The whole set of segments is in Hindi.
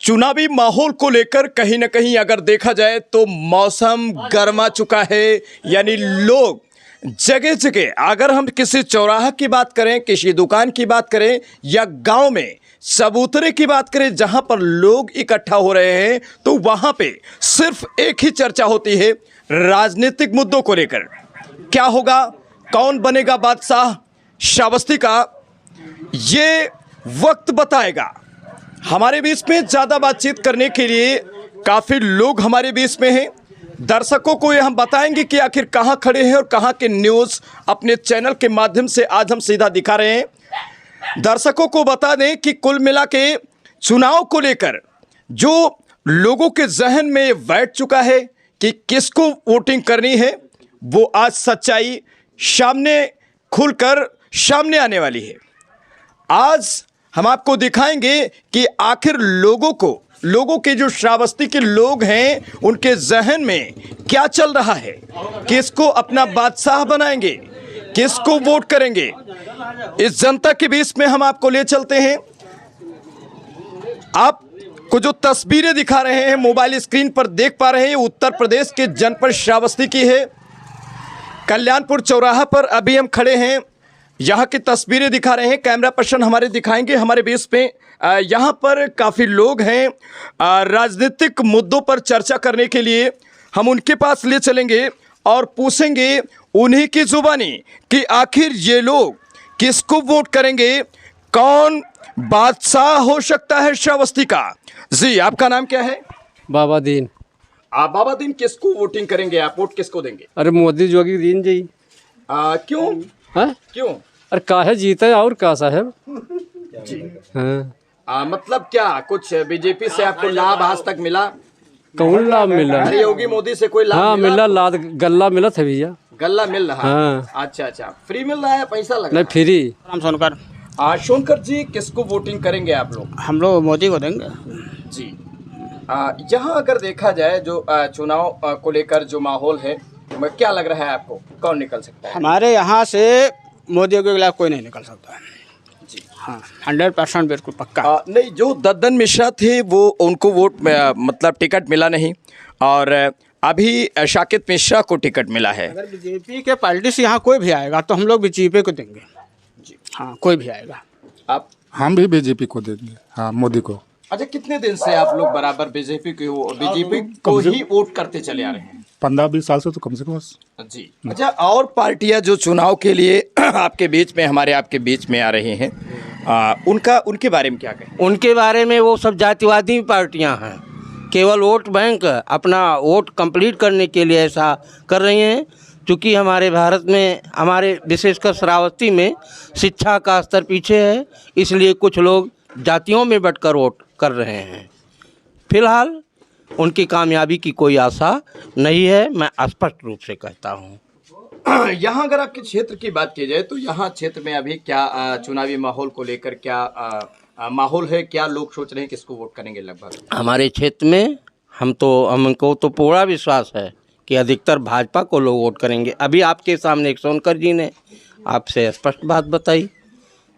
चुनावी माहौल को लेकर कहीं ना कहीं अगर देखा जाए तो मौसम गर्मा चुका है। यानी लोग जगह जगह, अगर हम किसी चौराहा की बात करें, किसी दुकान की बात करें या गांव में चबूतरे की बात करें, जहां पर लोग इकट्ठा हो रहे हैं, तो वहां पे सिर्फ एक ही चर्चा होती है राजनीतिक मुद्दों को लेकर। क्या होगा, कौन बनेगा बादशाह श्रावस्ती का, ये वक्त बताएगा। हमारे बीच में ज़्यादा बातचीत करने के लिए काफ़ी लोग हमारे बीच में हैं। दर्शकों को ये हम बताएंगे कि आखिर कहाँ खड़े हैं और कहाँ के न्यूज़ अपने चैनल के माध्यम से आज हम सीधा दिखा रहे हैं। दर्शकों को बता दें कि कुल मिला के चुनाव को लेकर जो लोगों के जहन में बैठ चुका है कि किसको वोटिंग करनी है, वो आज सच्चाई सामने खुलकर सामने आने वाली है। आज हम आपको दिखाएंगे कि आखिर लोगों के जो श्रावस्ती के लोग हैं उनके जहन में क्या चल रहा है, किसको अपना बादशाह बनाएंगे, किसको वोट करेंगे। इस जनता के बीच में हम आपको ले चलते हैं। आपको जो तस्वीरें दिखा रहे हैं मोबाइल स्क्रीन पर देख पा रहे हैं, उत्तर प्रदेश के जनपद श्रावस्ती की है। कल्याणपुर चौराहा पर अभी हम खड़े हैं, यहाँ की तस्वीरें दिखा रहे हैं। कैमरा पर्सन हमारे दिखाएंगे हमारे बेस पे। यहाँ पर काफ़ी लोग हैं, राजनीतिक मुद्दों पर चर्चा करने के लिए हम उनके पास ले चलेंगे और पूछेंगे उन्हीं की जुबानी कि आखिर ये लोग किसको वोट करेंगे, कौन बादशाह हो सकता है श्रावस्ती का। जी, आपका नाम क्या है? बाबा दीन। आप बाबा दीन, किसको वोटिंग करेंगे आप, वोट किसको देंगे? अरे मोदी जोगी दीन जी। क्यों है? क्यों? अरे काहे जीते और का साहब जी हाँ। मतलब क्या कुछ बीजेपी से आपको लाभ आज तक मिला? कौन लाभ मिला? अरे योगी मोदी से कोई लाभ हाँ मिला, लाद गल्ला मिला था भैया। गल्ला मिल रहा है? हाँ। अच्छा, फ्री मिल रहा है, पैसा लग रहा नहीं फ्री। राम सोनकर। सोनकर जी, किसको वोटिंग करेंगे आप लोग? हम लोग मोदी को देंगे जी। यहाँ अगर देखा जाए जो चुनाव को लेकर जो माहौल है, क्या लग रहा है आपको, कौन निकल सकता है? हमारे यहाँ से मोदी के खिलाफ कोई नहीं निकल सकता है जी। हाँ 100% बिल्कुल पक्का। नहीं, जो दद्दन मिश्रा थे वो उनको वोट मतलब टिकट मिला नहीं, और अभी शाकित मिश्रा को टिकट मिला है। अगर बीजेपी के पार्टी से यहाँ कोई भी आएगा तो हम लोग बीजेपी को देंगे जी। हाँ, कोई भी आएगा। आप? हम भी बीजेपी को देंगे। हाँ, मोदी को। अच्छा, कितने दिन से आप लोग बराबर बीजेपी को ही वोट करते चले आ रहे हैं? 15-20 साल से तो कम से कम। जी। अच्छा, और पार्टियां जो चुनाव के लिए आपके बीच में, आपके बीच में आ रही हैं, उनके बारे में क्या कहें? उनके बारे में वो सब जातिवादी पार्टियां हैं, केवल वोट बैंक अपना वोट कंप्लीट करने के लिए ऐसा कर रही हैं। क्योंकि हमारे भारत में, हमारे विशेषकर श्रावस्ती में शिक्षा का स्तर पीछे है, इसलिए कुछ लोग जातियों में बंटकर वोट कर रहे हैं। फिलहाल उनकी कामयाबी की कोई आशा नहीं है, मैं स्पष्ट रूप से कहता हूँ। यहाँ अगर आपके क्षेत्र की बात की जाए तो यहाँ क्षेत्र में अभी क्या चुनावी माहौल को लेकर क्या माहौल है, क्या लोग सोच रहे हैं किसको वोट करेंगे लगभग? हमारे क्षेत्र में हमको तो पूरा विश्वास है कि अधिकतर भाजपा को लोग वोट करेंगे। अभी आपके सामने एक सोनकर जी ने आपसे स्पष्ट बात बताई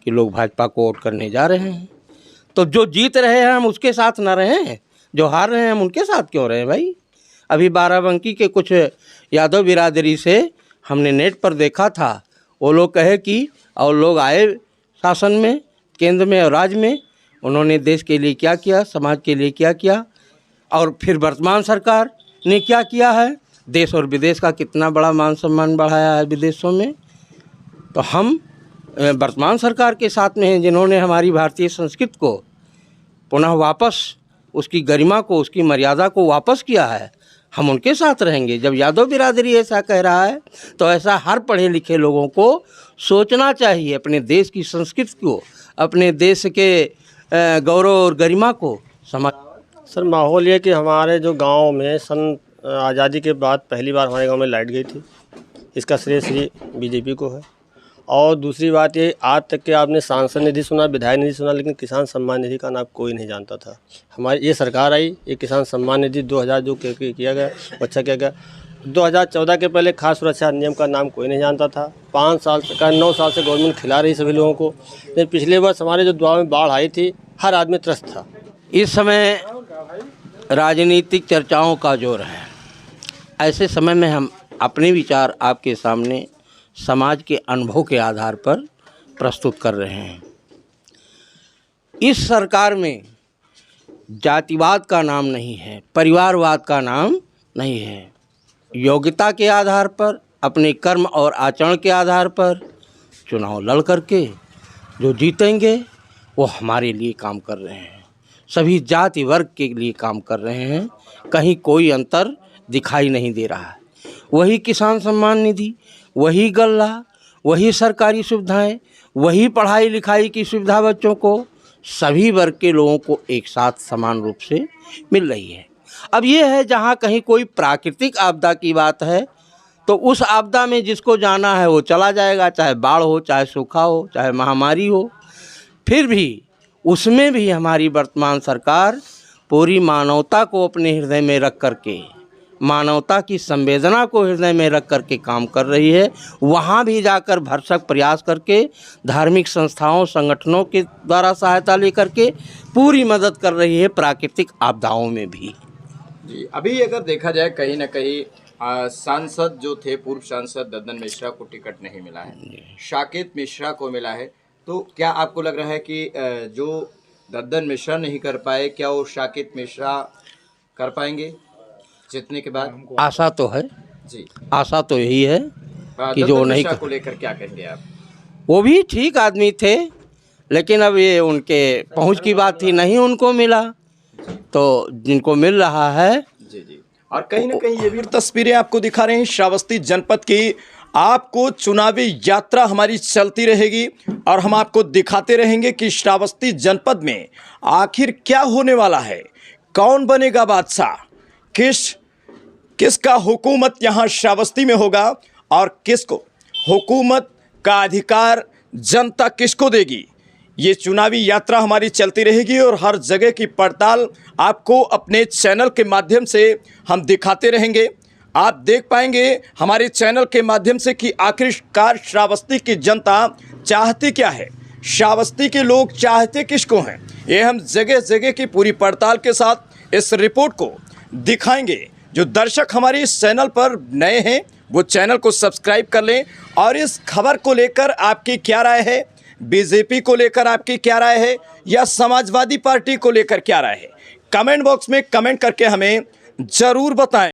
कि लोग भाजपा को वोट करने जा रहे हैं। तो जो जीत रहे हैं हम उसके साथ ना रहें, जो हार रहे हैं हम उनके साथ क्यों रहें भाई? अभी बाराबंकी के कुछ यादव बिरादरी से हमने नेट पर देखा था, वो लोग कहे कि और लोग आए शासन में, केंद्र में और राज्य में, उन्होंने देश के लिए क्या किया, समाज के लिए क्या किया, और फिर वर्तमान सरकार ने क्या किया है, देश और विदेश का कितना बड़ा मान सम्मान बढ़ाया है विदेशों में। तो हम वर्तमान सरकार के साथ में हैं, जिन्होंने हमारी भारतीय संस्कृति को पुनः वापस, उसकी गरिमा को, उसकी मर्यादा को वापस किया है। हम उनके साथ रहेंगे। जब यादव बिरादरी ऐसा कह रहा है तो ऐसा हर पढ़े लिखे लोगों को सोचना चाहिए, अपने देश की संस्कृति को, अपने देश के गौरव और गरिमा को समझ। सर, माहौल ये कि हमारे जो गांव में सन आज़ादी के बाद पहली बार हमारे गांव में लाइट गई थी, इसका श्रेय श्री बीजेपी को है। और दूसरी बात ये, आज तक के आपने सांसद निधि सुना, विधायक निधि सुना, लेकिन किसान सम्मान निधि का नाम कोई नहीं जानता था। हमारी ये सरकार आई, ये किसान सम्मान निधि 2000 जो किया गया, अच्छा किया गया। 2014 के पहले खाद्य सुरक्षा अधिनियम का नाम कोई नहीं जानता था। 9 साल से गवर्नमेंट खिला रही सभी लोगों को। लेकिन पिछले वर्ष हमारे जो द्वार में बाढ़ आई थी, हर आदमी त्रस्त था। इस समय राजनीतिक चर्चाओं का जोर है। ऐसे समय में हम अपने विचार आपके सामने समाज के अनुभव के आधार पर प्रस्तुत कर रहे हैं। इस सरकार में जातिवाद का नाम नहीं है, परिवारवाद का नाम नहीं है। योग्यता के आधार पर, अपने कर्म और आचरण के आधार पर चुनाव लड़ करके जो जीतेंगे वो हमारे लिए काम कर रहे हैं, सभी जाति वर्ग के लिए काम कर रहे हैं। कहीं कोई अंतर दिखाई नहीं दे रहा है। वही किसान सम्मान निधि, वही गल्ला, वही सरकारी सुविधाएं, वही पढ़ाई लिखाई की सुविधा बच्चों को, सभी वर्ग के लोगों को एक साथ समान रूप से मिल रही है। अब ये है जहाँ कहीं कोई प्राकृतिक आपदा की बात है तो उस आपदा में जिसको जाना है वो चला जाएगा, चाहे बाढ़ हो, चाहे सूखा हो, चाहे महामारी हो। फिर भी उसमें भी हमारी वर्तमान सरकार पूरी मानवता को अपने हृदय में रख करके, मानवता की संवेदना को हृदय में रख करके काम कर रही है। वहाँ भी जाकर भरसक प्रयास करके धार्मिक संस्थाओं, संगठनों के द्वारा सहायता लेकर के पूरी मदद कर रही है प्राकृतिक आपदाओं में भी। जी, अभी अगर देखा जाए कहीं ना कहीं सांसद जो थे, पूर्व सांसद दद्दन मिश्रा को टिकट नहीं मिला है, साकेत मिश्रा को मिला है। तो क्या आपको लग रहा है कि जो दद्दन मिश्रा नहीं कर पाए, क्या वो साकेत मिश्रा कर पाएंगे जीतने के बाद? आशा तो है जी, आशा तो यही है कि जो दद्दन नहीं मिश्रा को लेकर क्या कहेंगे आप? वो भी ठीक आदमी थे, लेकिन अब ये उनके पहुंच की बात थी, नहीं उनको मिला। तो जिनको मिल रहा है जी जी। और कहीं ना कहीं ये भी तस्वीरें आपको दिखा रहे हैं श्रावस्ती जनपद की। आपको चुनावी यात्रा हमारी चलती रहेगी और हम आपको दिखाते रहेंगे कि श्रावस्ती जनपद में आखिर क्या होने वाला है, कौन बनेगा बादशाह, किसका हुकूमत यहाँ श्रावस्ती में होगा और किसको हुकूमत का अधिकार जनता किसको देगी। ये चुनावी यात्रा हमारी चलती रहेगी और हर जगह की पड़ताल आपको अपने चैनल के माध्यम से हम दिखाते रहेंगे। आप देख पाएंगे हमारे चैनल के माध्यम से कि आखिरकार श्रावस्ती की जनता चाहती क्या है, श्रावस्ती के लोग चाहते किसको हैं। ये हम जगह जगह की पूरी पड़ताल के साथ इस रिपोर्ट को दिखाएंगे। जो दर्शक हमारे इस चैनल पर नए हैं वो चैनल को सब्सक्राइब कर लें। और इस खबर को लेकर आपकी क्या राय है, बीजेपी को लेकर आपकी क्या राय है या समाजवादी पार्टी को लेकर क्या राय है, कमेंट बॉक्स में कमेंट करके हमें ज़रूर बताएं।